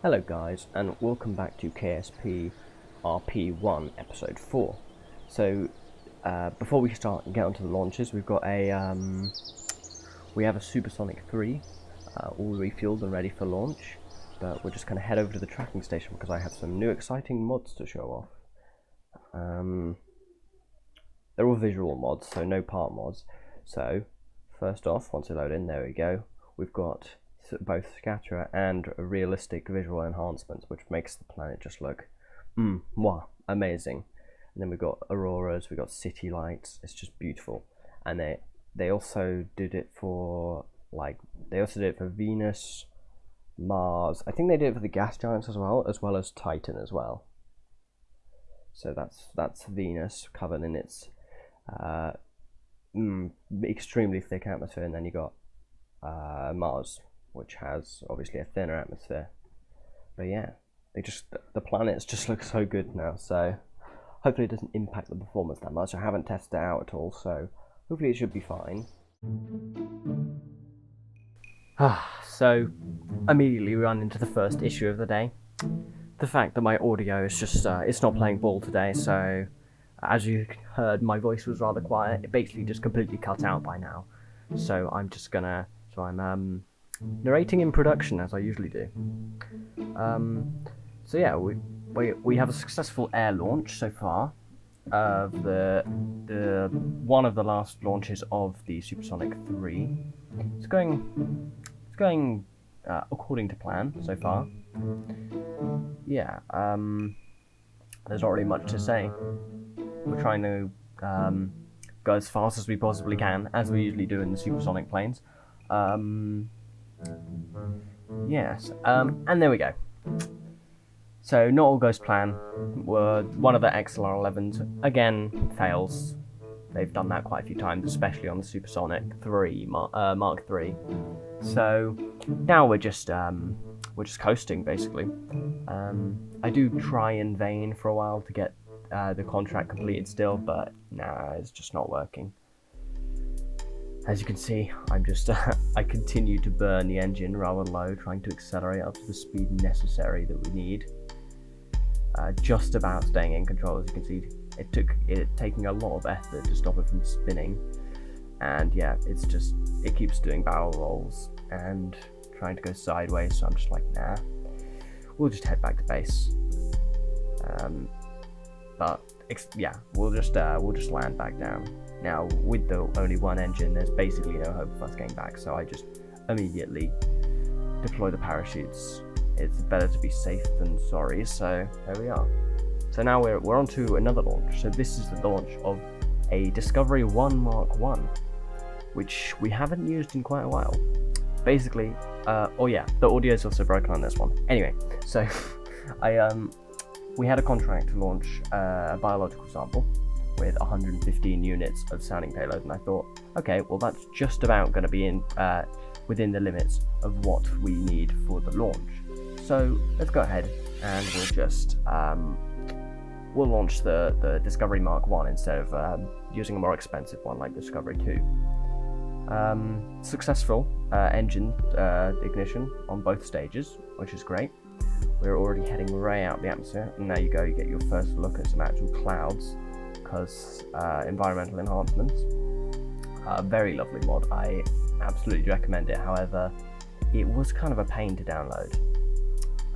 Hello guys, and welcome back to KSP RP-1 episode 4. So before we start and get onto the launches, we've got we have a Supersonic 3 all refueled and ready for launch, but we're just going to head over to the tracking station because I have some new exciting mods to show off. They're all visual mods, so no part mods. So first off, once they load in, there we go, we've got both scatter and realistic visual enhancements, which makes the planet just look wow, amazing. And then we've got auroras, we've got city lights. It's just beautiful. And they also did it for Venus, Mars. I think they did it for the gas giants as well as Titan as well. So that's Venus covered in its extremely thick atmosphere, and then you got Mars, which has obviously a thinner atmosphere. But yeah, the planets just look so good now, so hopefully it doesn't impact the performance that much. I haven't tested it out at all, so hopefully it should be fine. So immediately we run into the first issue of the day. The fact that my audio is just it's not playing ball today, so as you heard, my voice was rather quiet. It basically just completely cut out by now. So I'm narrating in production as I usually do. So yeah, we have a successful air launch so far of the one of the last launches of the Supersonic 3. It's going according to plan so far. Yeah, there's not really much to say. We're trying to go as fast as we possibly can, as we usually do in the supersonic planes. Yes, and there we go. So not all goes to plan. One of the XLR-11s again fails. They've done that quite a few times, especially on the Supersonic 3 Mark 3. So now we're just coasting basically. I do try in vain for a while to get the contract completed still, but nah, it's just not working. As you can see, I'm just I continue to burn the engine rather low, trying to accelerate up to the speed necessary that we need. Just about staying in control. As you can see, it taking a lot of effort to stop it from spinning, and yeah, it keeps doing barrel rolls and trying to go sideways. So I'm just like, nah, we'll just head back to base. But yeah, we'll just land back down. Now, with the only one engine, there's basically no hope of us getting back, so I just immediately deploy the parachutes. It's better to be safe than sorry, so there we are. So now we're on to another launch. So this is the launch of a Discovery 1 Mark 1, which we haven't used in quite a while. Basically, oh yeah, the audio is also broken on this one. Anyway, so we had a contract to launch a biological sample with 115 units of sounding payload, and I thought, okay, well that's just about going to be within the limits of what we need for the launch. So let's go ahead and we'll launch the Discovery Mark 1 instead of using a more expensive one like Discovery 2. Successful engine ignition on both stages, which is great. We're already heading way out the atmosphere, and there you go, you get your first look at some actual clouds, because environmental enhancements. Very lovely mod, I absolutely recommend it. However, it was kind of a pain to download.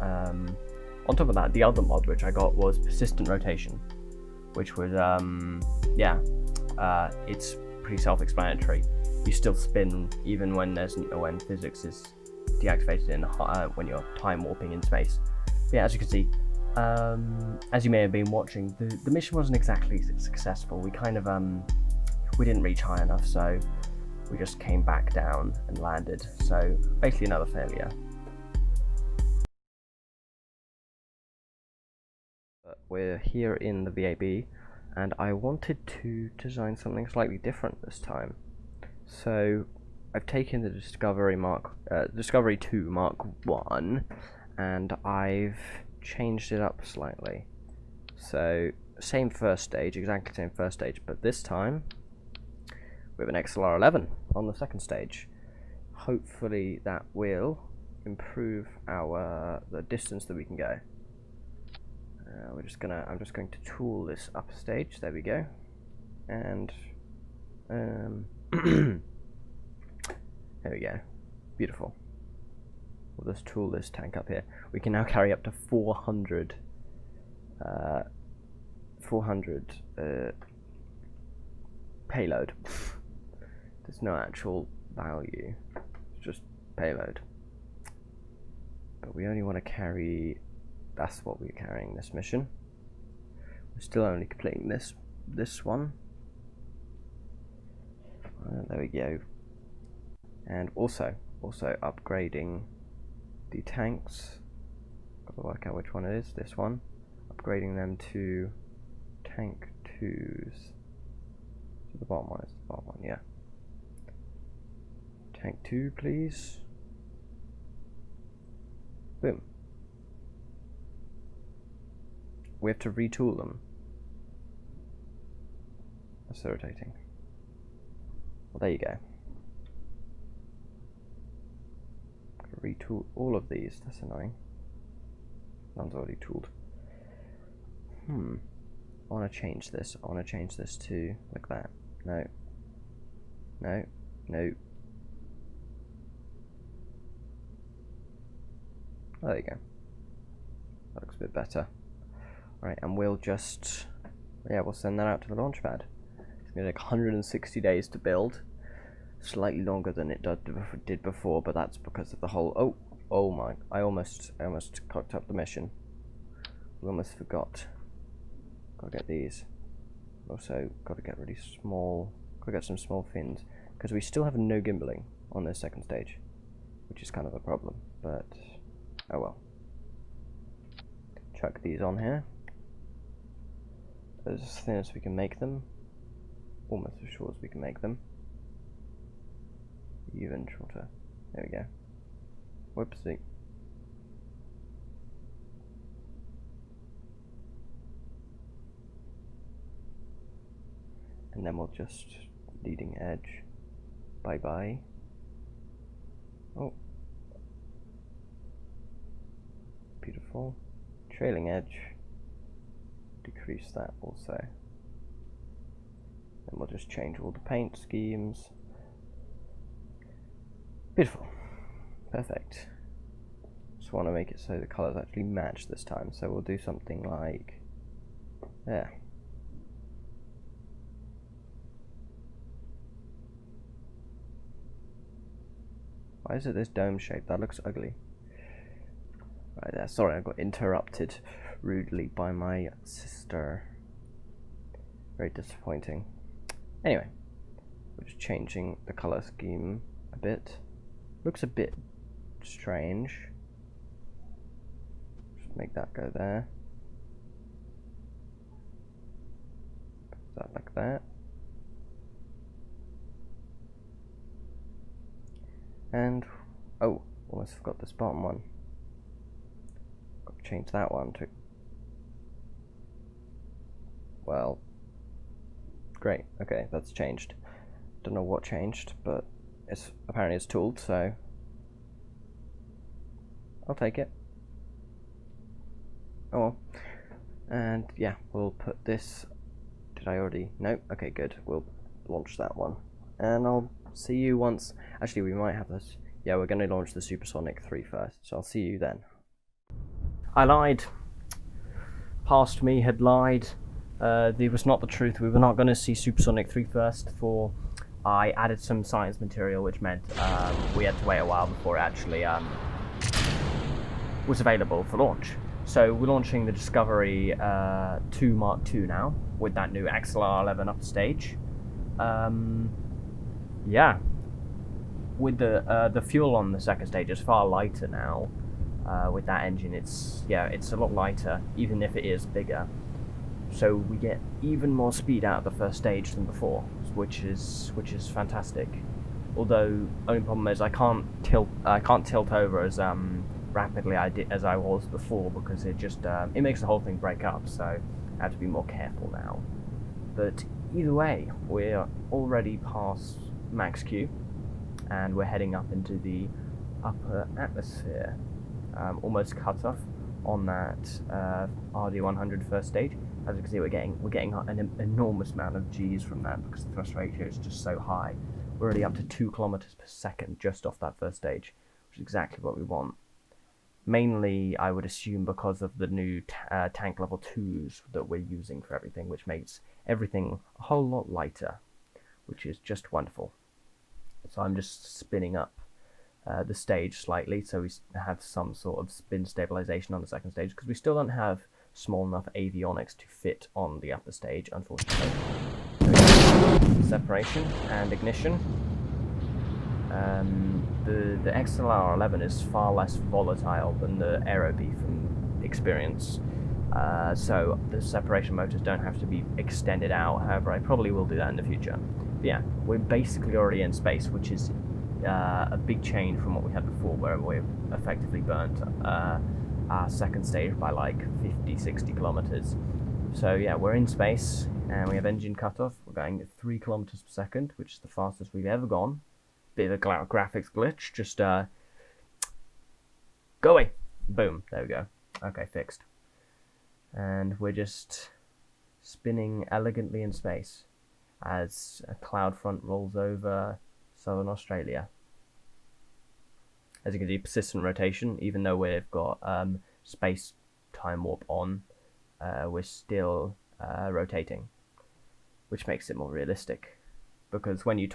On top of that, the other mod which I got was persistent rotation, which was it's pretty self-explanatory. You still spin even when when physics is deactivated in when you're time warping in space. But yeah, as you can see, as you may have been watching, the mission wasn't exactly successful. We kind of we didn't reach high enough, so we just came back down and landed. So basically another failure. We're here in the VAB, and I wanted to design something slightly different this time. So I've taken the Discovery 2 Mark 1, and I've changed it up slightly. So same first stage, exactly same first stage, but this time we have an XLR-11 on the second stage. Hopefully that will improve our the distance that we can go. I'm just going to tool this up a stage. There we go. And there we go. Beautiful. We'll just tool this tank up here. We can now carry up to 400 payload. There's no actual value, it's just payload. But we only want to carry, that's what we're carrying this mission. We're still only completing this one. There we go. And also upgrading the tanks. Got to work out which one it is. This one. Upgrading them to tank 2s. So the bottom one is the bottom one, yeah. Tank 2, please. Boom. We have to retool them. That's irritating. Well, there you go. Retool all of these. That's annoying. One's already tooled. I want to change this. I want to change this to like that. No. No. No. Oh, there you go. That looks a bit better. Right, and we'll just, yeah, we'll send that out to the launch pad. It's going to take 160 days to build. Slightly longer than it did before, but that's because of the whole, oh my, I almost cocked up the mission. We almost forgot. Gotta get these. Also, gotta get really small, gotta get some small fins, because we still have no gimbaling on this second stage, which is kind of a problem, but oh well. Chuck these on here. As thin as we can make them. Almost as short as we can make them. Even shorter. There we go. Whoopsie. And then we'll just leading edge. Bye bye. Oh. Beautiful. Trailing edge. Decrease that also. And we'll just change all the paint schemes. Beautiful. Perfect. Just want to make it so the colours actually match this time. So we'll do something like there. Why is it this dome shape? That looks ugly. Right there. Sorry, I got interrupted rudely by my sister. Very disappointing. Anyway, we're just changing the colour scheme a bit. Looks a bit strange. Just make that go there. Put that like that. And oh, almost forgot this bottom one. Got to change that one to, well, great. Okay, that's changed. Don't know what changed, but it's apparently it's tooled, so I'll take it. Oh well. And yeah, we'll put this. Did I already? No. Okay, good. We'll launch that one, and I'll see you once. Actually, we might have this. Yeah, we're going to launch the Supersonic 3 first, so I'll see you then. I lied. Past me had lied. It was not the truth. We were not going to see Supersonic 3 first, for I added some science material, which meant we had to wait a while before it actually was available for launch. So we're launching the Discovery 2 Mark II now, with that new XLR-11 upstage. Yeah, with the fuel on the second stage is far lighter now. With that engine, it's a lot lighter, even if it is bigger. So we get even more speed out of the first stage than before, which is fantastic. Although only problem is I can't tilt over as rapidly as I was before, because it just it makes the whole thing break up. So I have to be more careful now. But either way, we're already past max Q, and we're heading up into the upper atmosphere. Almost cut off on that RD-100 first stage. As you can see, we're getting an enormous amount of G's from that because the thrust ratio is just so high. We're already up to 2 kilometers per second just off that first stage, which is exactly what we want. Mainly, I would assume because of the new tank level 2s that we're using for everything, which makes everything a whole lot lighter, which is just wonderful. So I'm just spinning up the stage slightly so we have some sort of spin stabilization on the second stage, because we still don't have small enough avionics to fit on the upper stage, unfortunately. Separation and ignition. The XLR-11 is far less volatile than the Aerobee from experience, so the separation motors don't have to be extended out. However, I probably will do that in the future. But yeah, we're basically already in space, which is a big change from what we had before, where we effectively burnt our second stage by like 50-60 kilometers. So yeah, we're in space and we have engine cutoff. We're going at 3 kilometers per second, which is the fastest we've ever gone. Bit of a graphics glitch, just go away. Boom, there we go. Okay, fixed. And we're just spinning elegantly in space as a cloud front rolls over southern Australia. As you can see, persistent rotation. Even though we've got space time warp on, we're still rotating, which makes it more realistic. Because when you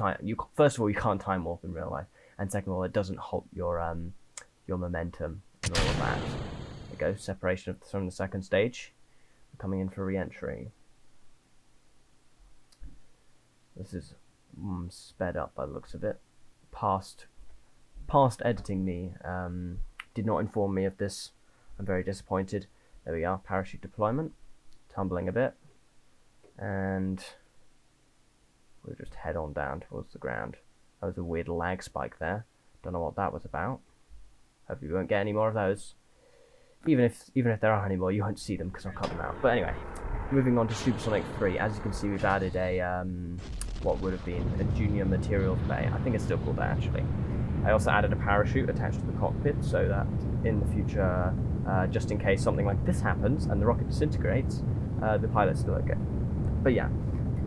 first of all, you can't time warp in real life, and second of all, it doesn't halt your momentum and all of that. There we go, separation from the second stage. We're coming in for re-entry. This is sped up by the looks of it. Past editing me did not inform me of this. I'm very disappointed. There we are, parachute deployment, tumbling a bit, and we'll just head on down towards the ground. That was a weird lag spike there. Don't know what that was about. Hope we won't get any more of those. Even if there are any more, you won't see them because I'll cut them out. But anyway, moving on to Supersonic 3. As you can see, we've added a what would have been a junior materials bay. I think it's still called that actually. I also added a parachute attached to the cockpit so that in the future, just in case something like this happens and the rocket disintegrates, the pilot's still okay. But yeah,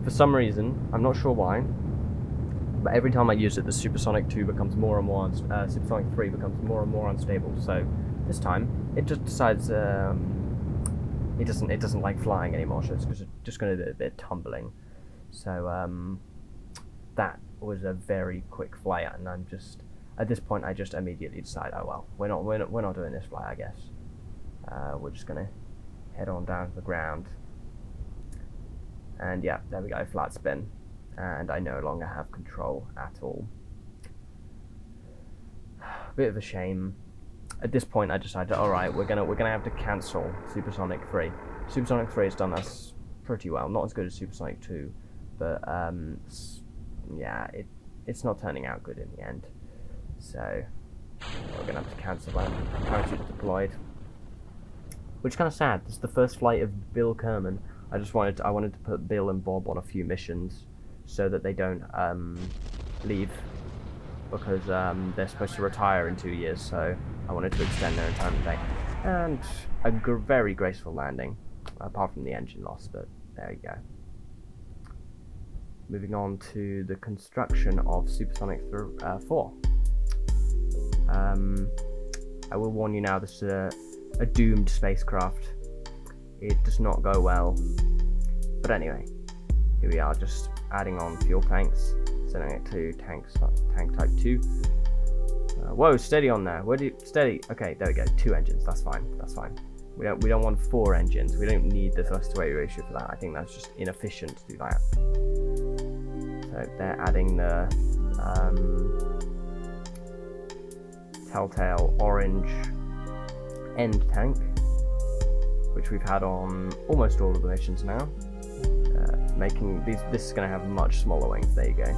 for some reason, I'm not sure why, but every time I use it, the Supersonic 2 becomes more and more, Supersonic 3 becomes more and more unstable. So this time, it just decides it doesn't like flying anymore. So it's just going to do a bit tumbling. So that was a very quick flight, and I'm just at this point I just immediately decide, oh well, we're not doing this flight, I guess. We're just going to head on down to the ground. And yeah, there we go, flat spin, and I no longer have control at all. Bit of a shame. At this point, I decided, all right, we're gonna have to cancel Supersonic 3. Supersonic 3 has done us pretty well, not as good as Supersonic 2, but yeah, it's not turning out good in the end. So we're gonna have to cancel that. Parachute deployed, which is kind of sad. This is the first flight of Bill Kerman. I wanted to put Bill and Bob on a few missions so that they don't leave, because they're supposed to retire in 2 years, so I wanted to extend their retirement day. And a very graceful landing, apart from the engine loss, but there you go. Moving on to the construction of Supersonic 4. I will warn you now, this is a doomed spacecraft. It does not go well. But anyway, here we are, just adding on fuel tanks, setting it to tank type 2. Whoa, steady on there. Steady? Okay, there we go. 2 engines. That's fine. We don't want 4 engines. We don't need the thrust-to-weight ratio for that. I think that's just inefficient to do that. So they're adding the telltale orange end tank, which we've had on almost all of the missions now. Making these, this is going to have much smaller wings. There you go,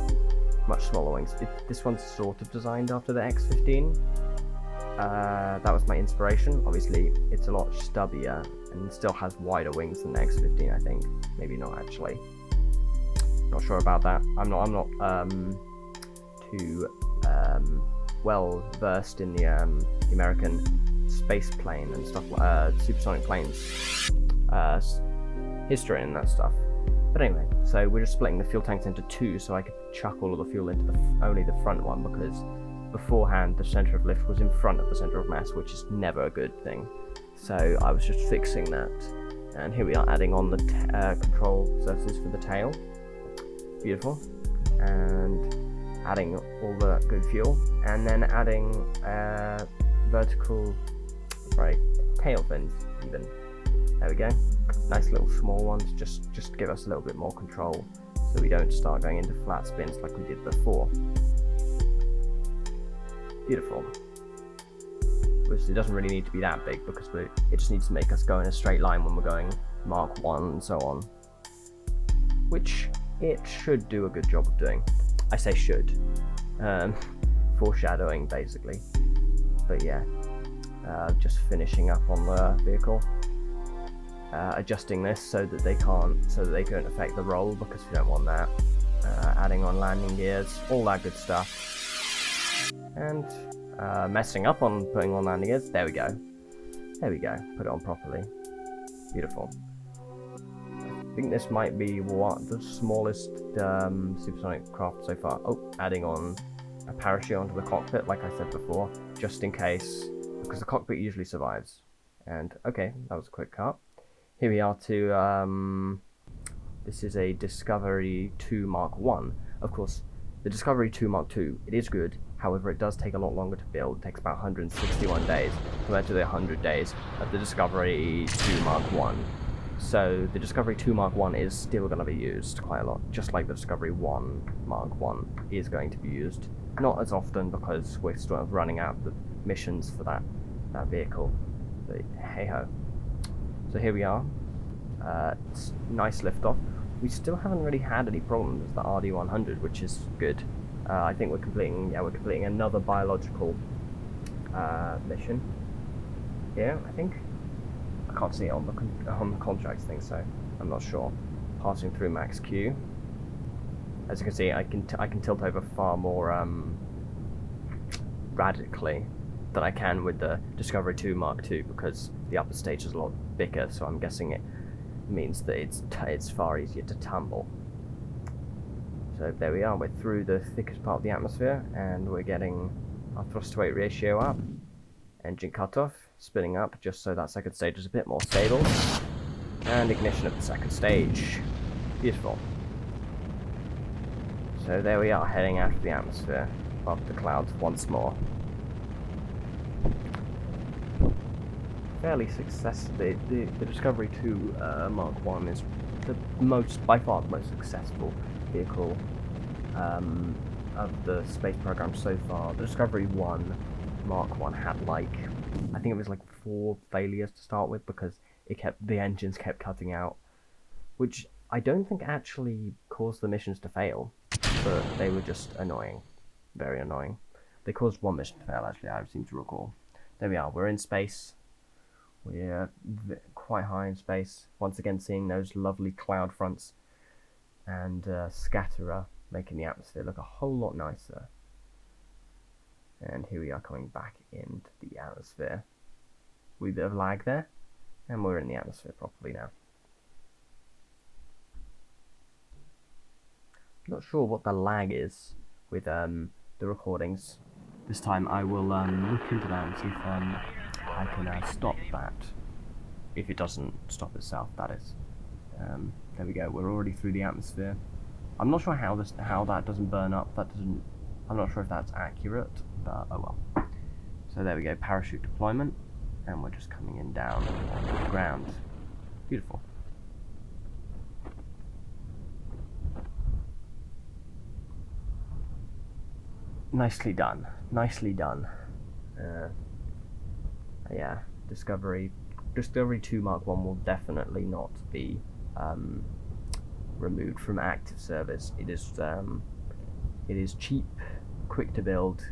much smaller wings. This one's sort of designed after the X-15. That was my inspiration. Obviously, it's a lot stubbier and still has wider wings than the X-15. I think, maybe not actually. Not sure about that. I'm not too well versed in the American space plane and stuff, supersonic planes history and that stuff. But anyway, so we're just splitting the fuel tanks into two so I could chuck all of the fuel into only the front one, because beforehand the center of lift was in front of the center of mass, which is never a good thing. So I was just fixing that. And here we are adding on the control surfaces for the tail. Beautiful. And adding all the good fuel. And then adding vertical, tail fins even. There we go. Nice little small ones, just to give us a little bit more control so we don't start going into flat spins like we did before. Beautiful. Which it doesn't really need to be that big because it just needs to make us go in a straight line when we're going Mark 1 and so on. Which it should do a good job of doing. I say should. Foreshadowing basically. But yeah, just finishing up on the vehicle. Adjusting this so that they don't affect the roll, because we don't want that. Adding on landing gears, all that good stuff. And messing up on putting on landing gears. There we go. There we go. Put it on properly. Beautiful. I think this might be the smallest supersonic craft so far. Oh, adding on a parachute onto the cockpit, like I said before, just in case, because the cockpit usually survives. And okay, that was a quick cut. Here we are to, this is a Discovery 2 Mark 1. Of course, the Discovery 2 Mark 2, it is good, however it does take a lot longer to build. It takes about 161 days compared to the 100 days of the Discovery 2 Mark 1. So the Discovery 2 Mark 1 is still going to be used quite a lot, just like the Discovery 1 Mark 1 is going to be used. Not as often because we're sort of running out of the missions for that vehicle, but hey ho. So here we are, it's nice liftoff. We still haven't really had any problems with the RD-100, which is good. I think we're completing another biological mission here, I think. I can't see it on the contracts thing, so I'm not sure. Passing through max Q. As you can see, I can tilt over far more radically than I can with the Discovery 2 Mark II, because the upper stage is a lot bigger, so I'm guessing it means that it's far easier to tumble. So there we are, we're through the thickest part of the atmosphere, and we're getting our thrust to weight ratio up, engine cutoff, spinning up just so that second stage is a bit more stable, and ignition of the second stage. Beautiful. So there we are, heading out of the atmosphere, above the clouds once more. Fairly successful. The Discovery 2 Mark 1 is by far the most successful vehicle of the space program so far. The Discovery 1 Mark 1 had I think it was 4 failures to start with, because the engines kept cutting out, which I don't think actually caused the missions to fail, but they were just annoying, very annoying. They caused one mission to fail, actually, I seem to recall. There we are, we're in space. We're quite high in space, once again seeing those lovely cloud fronts and scatterer, making the atmosphere look a whole lot nicer. And here we are coming back into the atmosphere. With a bit of lag there, and we're in the atmosphere properly now. Not sure what the lag is with the recordings. This time I will look into that and see if I can stop that. If it doesn't stop itself, that is. There we go. We're already through the atmosphere. I'm not sure how that doesn't burn up. I'm not sure if that's accurate, but oh well. So there we go. Parachute deployment, and we're just coming in down on the ground. Beautiful. Nicely done. Nicely done. Yeah, Discovery 2 Mark 1 will definitely not be removed from active service. It is cheap, quick to build,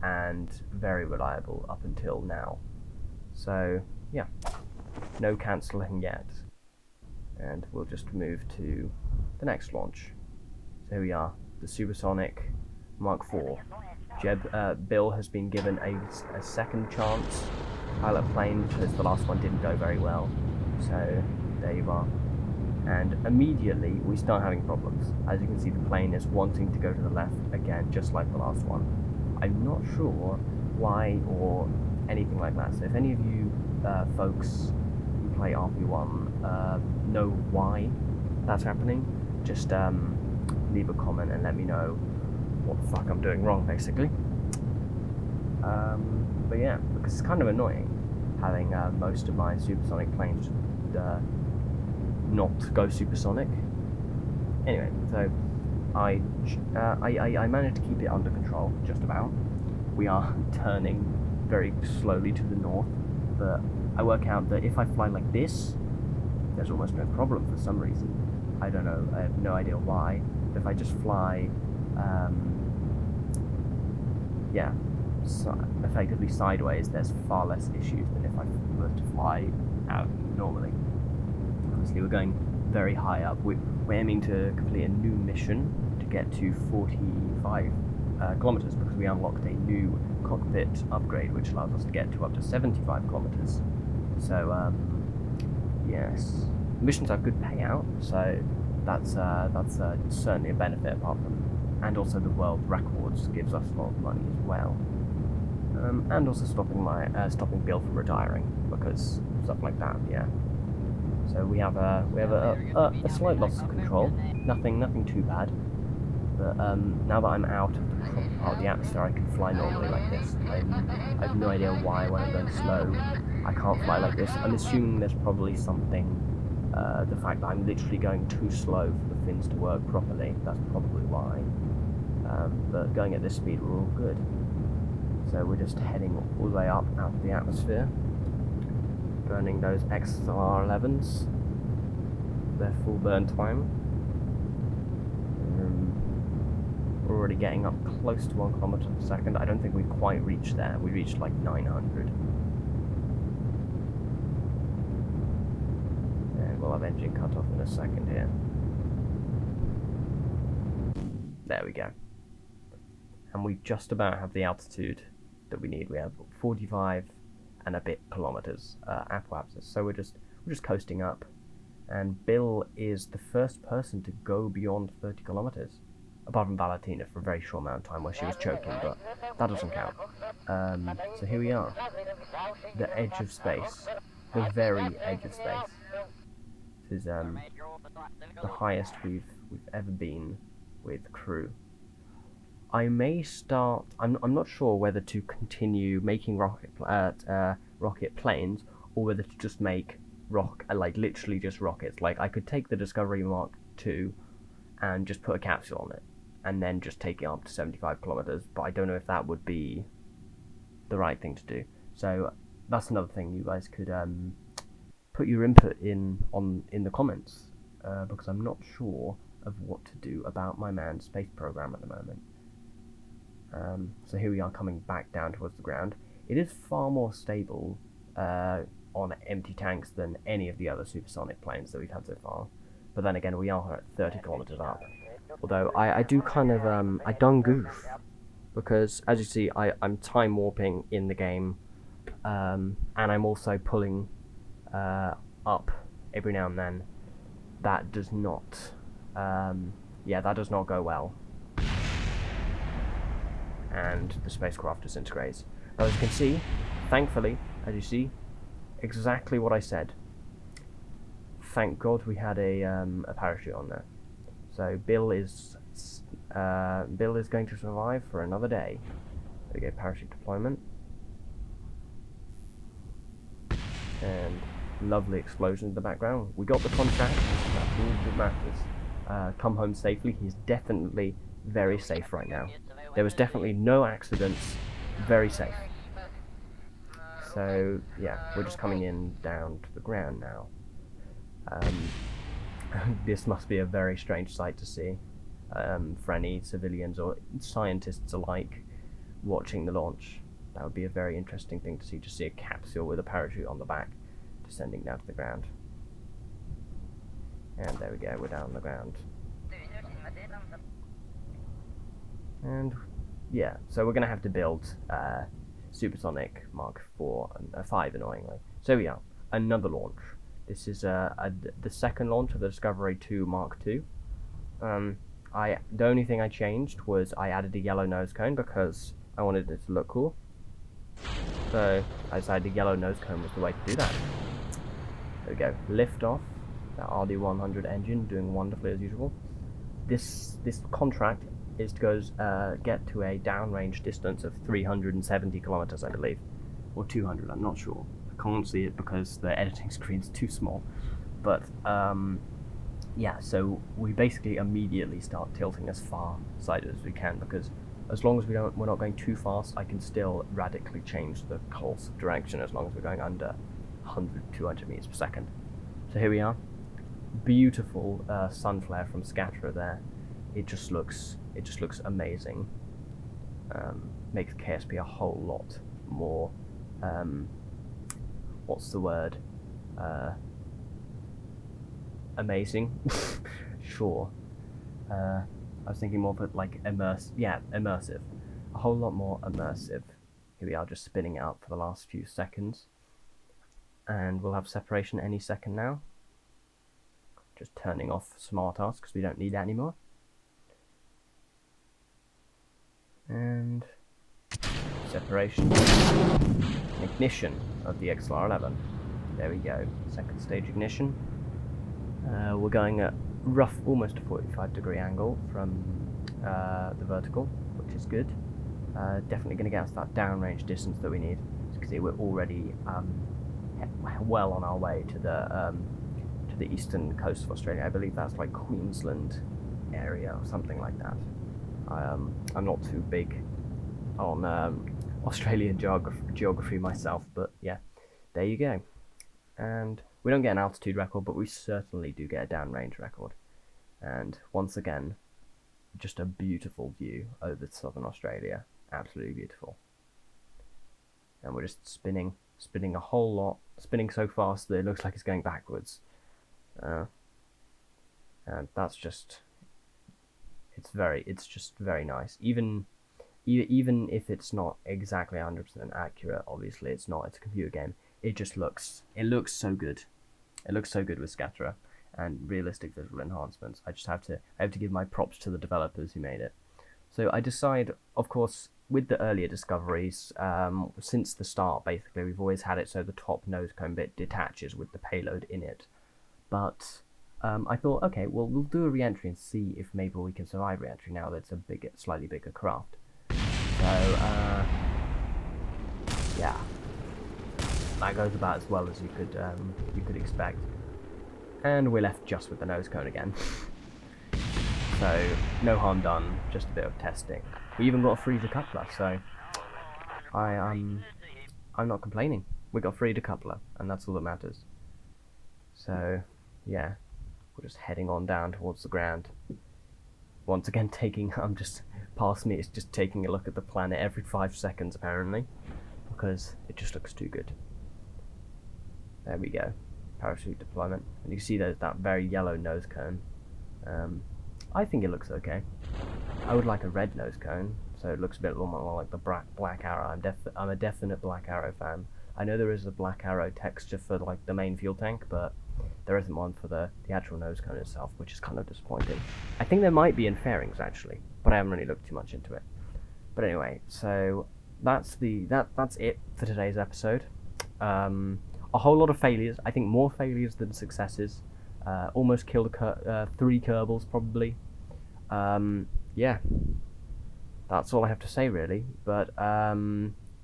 and very reliable up until now. So yeah, no cancelling yet, and we'll just move to the next launch. So here we are, the Supersonic Mark IV. Bill has been given a second chance to pilot a plane because the last one didn't go very well. So there you are. And immediately we start having problems. As you can see, the plane is wanting to go to the left again, just like the last one. I'm not sure why or anything like that. So if any of you folks who play RP-1 know why that's happening, just leave a comment and let me know what the fuck I'm doing wrong, basically. But yeah, because it's kind of annoying having most of my supersonic planes not go supersonic. Anyway, so I managed to keep it under control, just about. We are turning very slowly to the north, but I work out that if I fly like this, there's almost no problem for some reason. I don't know, I have no idea why. But if I just fly, effectively sideways, there's far less issues than if I were to fly out normally. Obviously, we're going very high up. We're aiming to complete a new mission to get to 45 kilometers, because we unlocked a new cockpit upgrade which allows us to get to up to 75 kilometers. So yes, missions have good payout, so that's certainly a benefit. Apart from, and also the world records gives us a lot of money as well, and also stopping Bill from retiring, because stuff like that. Yeah. So we have a slight loss of control, nothing too bad. But now that I'm out of the proper part of the atmosphere, I can fly normally like this. I have no idea why when I'm going slow I can't fly like this. I'm assuming there's probably something, the fact that I'm literally going too slow for the fins to work properly. That's probably why. But going at this speed, we're all good. So we're just heading all the way up out of the atmosphere, burning those XLR-11s, their full burn time. We're already getting up close to 1 kilometer per second. I don't think we've quite reached there. We reached like 900. And we'll have engine cut off in a second here. There we go. And we just about have the altitude that we need. We have 45 and a bit kilometers apoapsis. So we're just coasting up. And Bill is the first person to go beyond 30 kilometers. Apart from Valentina for a very short amount of time where she was choking, but that doesn't count. So here we are. The edge of space. The very edge of space. This is the highest we've ever been with crew. I may start, I'm not sure whether to continue making rocket planes, or whether to just make literally just rockets. Like, I could take the Discovery Mark II and just put a capsule on it, and then just take it up to 75 kilometers, but I don't know if that would be the right thing to do. So that's another thing you guys could put your input in the comments, because I'm not sure of what to do about my manned space program at the moment. So here we are coming back down towards the ground. It is far more stable on empty tanks than any of the other supersonic planes that we've had so far. But then again, we are at 30 kilometers up. Although I do kind of I done goof, because as you see, I'm time warping in the game, and I'm also pulling up every now and then. That does not that does not go well, and the spacecraft disintegrates. Now, as you can see, thankfully, as you see, exactly what I said. Thank God we had a parachute on there. So Bill is going to survive for another day. There we go, parachute deployment. And lovely explosion in the background. We got the contract, that's all that matters. Come home safely. He's definitely very safe right now. There was definitely no accidents, very safe. So yeah, we're just coming in down to the ground now. This must be a very strange sight to see for any civilians or scientists alike watching the launch. That would be a very interesting thing to see, to see a capsule with a parachute on the back descending down to the ground. And there we go, we're down on the ground. And yeah, so we're going to have to build Supersonic Mark 4 and 5, annoyingly. So here we are, another launch. This is the second launch of the Discovery 2 Mark 2. The only thing I changed was I added a yellow nose cone because I wanted it to look cool. So I decided the yellow nose cone was the way to do that. There we go. Lift off. That RD-100 engine doing wonderfully as usual. This contract is to go get to a downrange distance of 370 kilometers, I believe, or 200. I'm not sure. I can't see it because the editing screen's too small. But yeah, so we basically immediately start tilting as far side as we can, because as long as we're not going too fast, I can still radically change the course of direction as long as we're going under 100, 200 meters per second. So here we are. Beautiful sun flare from Scatterer there. It just looks amazing. Makes KSP a whole lot more what's the word? Amazing. Sure. I was thinking more of it like immersive. A whole lot more immersive. Here we are, just spinning out for the last few seconds. And we'll have separation any second now. Just turning off smart tasks because we don't need that anymore. And separation. Ignition of the XLR-11. There we go. Second stage ignition. We're going at almost a 45-degree angle from the vertical, which is good. Definitely going to get us that downrange distance that we need. As you can see, we're already well on our way to the eastern coast of Australia. I believe that's like Queensland area or something like that. I'm not too big on Australian geography myself, but yeah, there you go. And we don't get an altitude record, but we certainly do get a downrange record. And once again, just a beautiful view over southern Australia. Absolutely beautiful. And we're just spinning a whole lot, spinning so fast that it looks like it's going backwards. And that's just, it's just very nice. Even if it's not exactly 100% accurate, obviously it's not, it's a computer game. It looks so good. It looks so good with Scatterer and realistic visual enhancements. I have to give my props to the developers who made it. So I decide, of course, with the earlier discoveries, since the start, basically, we've always had it so the top nose cone bit detaches with the payload in it. But I thought, okay, well, we'll do a re-entry and see if maybe we can survive re-entry now that it's a slightly bigger craft. So, yeah, that goes about as well as you could expect. And we're left just with the nose cone again. So, no harm done, just a bit of testing. We even got a free decoupler, so I'm not complaining. We got a free decoupler, and that's all that matters. So, yeah, we're just heading on down towards the ground. Once again, past me, it's just taking a look at the planet every 5 seconds, apparently, because it just looks too good. There we go. Parachute deployment. And you can see there's that very yellow nose cone. I think it looks okay. I would like a red nose cone, so it looks a bit more like the Black Arrow. I'm a definite Black Arrow fan. I know there is a Black Arrow texture for like the main fuel tank, but there isn't one for the actual nose cone itself, which is kind of disappointing. I think there might be in fairings actually, but I haven't really looked too much into it. But anyway, so that's it for today's episode. A whole lot of failures. I think more failures than successes. Almost killed 3 Kerbals probably. Yeah, that's all I have to say really. But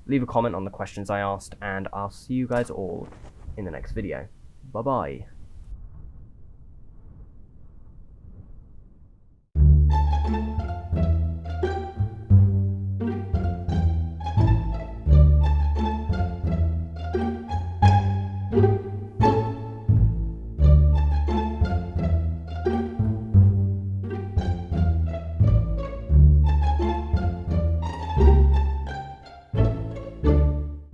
leave a comment on the questions I asked, and I'll see you guys all in the next video. Bye bye.